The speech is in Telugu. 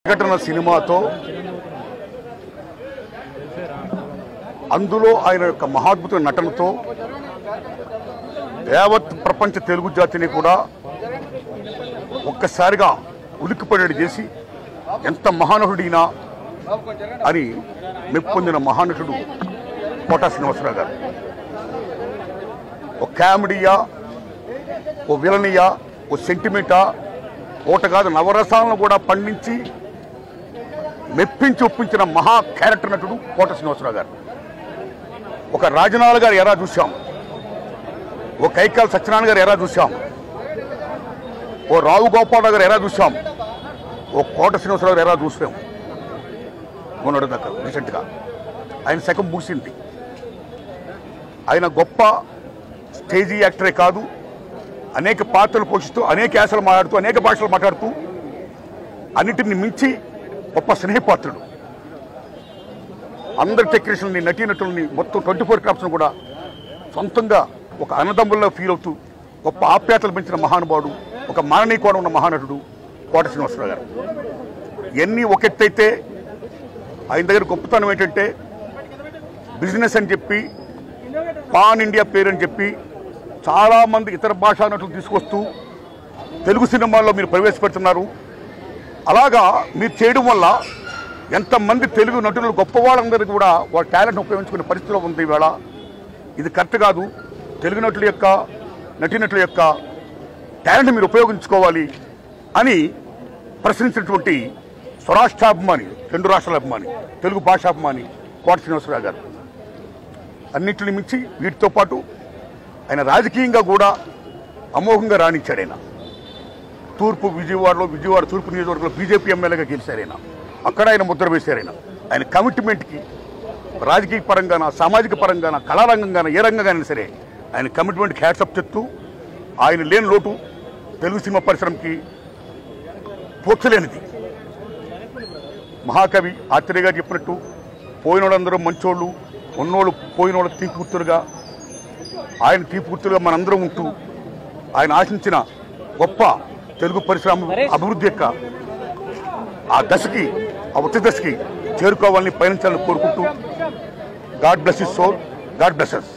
ప్రకటన సినిమాతో అందులో ఆయన యొక్క మహాద్భుత నటనతో యావత్ ప్రపంచ తెలుగు జాతిని కూడా ఒక్కసారిగా ఉలిక్కిపడేది చేసి ఎంత మహానటుడినా అని మెప్పొందిన మహానటుడు కోటా శ్రీనివాసరావు గారు. ఓ కామెడీయా, ఓ విలనియా, ఓ సెంటిమెంటా, ఓట కాదు నవరసాలను కూడా పండించి మెప్పించి ఒప్పించిన మహా క్యారెక్టర్ నటుడు కోటా శ్రీనివాసరావు గారు. ఒక రాజనాల గారు ఎరా చూసాం, ఓ కైకాల సత్యనారాయణ గారు ఎరా చూసాం, ఓ రావు గోపాలరావు గారు ఎరా చూసాం, ఓ కోటా శ్రీనివాసరావు గారు ఎరా చూసాం. మొన్నటి దాకా రీసెంట్గా ఆయన శకం ముగిసింది. ఆయన గొప్ప స్టేజీ యాక్టరే కాదు, అనేక పాత్రలు పోషిస్తూ అనేక యాసలు మాట్లాడుతూ అనేక భాషలు మాట్లాడుతూ అన్నిటిని మించి గొప్ప స్నేహపాత్రుడు. అందరి టెక్నీషియన్ని, నటీనటుల్ని మొత్తం 24 క్రాఫ్ట్స్ను కూడా సొంతంగా ఒక అన్నదమ్ముల్లో ఫీల్ అవుతూ గొప్ప ఆప్యాతలు పెంచిన మహానుభావుడు, ఒక మాననీయ కోణం ఉన్న మహానటుడు కోటా శ్రీనివాసరావు గారు. ఇవన్నీ ఒకెత్తైతే ఆయన దగ్గర గొప్పతనం ఏంటంటే బిజినెస్ అని చెప్పి, పాన్ ఇండియా పేరు అని చెప్పి చాలామంది ఇతర భాషా నటులు తీసుకొస్తూ తెలుగు సినిమాల్లో మీరు ప్రవేశపెడుతున్నారు. అలాగా మీరు చేయడం వల్ల ఎంతమంది తెలుగు నటులు గొప్పవాళ్ళందరికీ కూడా వాళ్ళ టాలెంట్ ఉపయోగించుకునే పరిస్థితిలో ఉంది ఈవేళ. ఇది కరెక్ట్ కాదు. తెలుగు నటుల యొక్క నటీనటుల యొక్క టాలెంట్ మీరు ఉపయోగించుకోవాలి అని ప్రశ్నించినటువంటి స్వరాష్ట్రాభిమాని, 2 రాష్ట్రాల అభిమాని, తెలుగు భాషాభిమాని కోటా శ్రీనివాసరావు గారు. అన్నింటిని మించి వీటితో పాటు ఆయన రాజకీయంగా కూడా అమోఘంగా రాణించాడు. ఆయన విజయవాడ తూర్పు నియోజకవర్గంలో బీజేపీ ఎమ్మెల్యేగా గెలిచారు. ఆయన అక్కడ ఆయన ముద్ర వేశారు. ఆయన కమిట్మెంట్కి రాజకీయ పరంగాన, సామాజిక పరంగాన, కళారంగంగాన, ఏ రంగంగానైనా సరే ఆయన కమిట్మెంట్కి హ్యాట్సప్ చెప్తూ ఆయన లేని లోటు తెలుగు సినిమా పరిశ్రమకి పోర్చలేనిది. మహాకవి ఆత్రేయ గారు చెప్పినట్టు పోయినోళ్ళందరూ మంచోళ్ళు, ఉన్నోళ్ళు పోయినోళ్ళ తీర్పుతులుగా, ఆయన తీర్పుతులుగా మనందరం ఉంటూ ఆయన ఆశించిన గొప్ప తెలుగు పరిశ్రమ అభివృద్ధి యొక్క ఆ దశకి, ఆ ఉచ్చ దశకి చేరుకోవాలని, పయనించాలని కోరుకుంటూ God bless his soul, God bless us.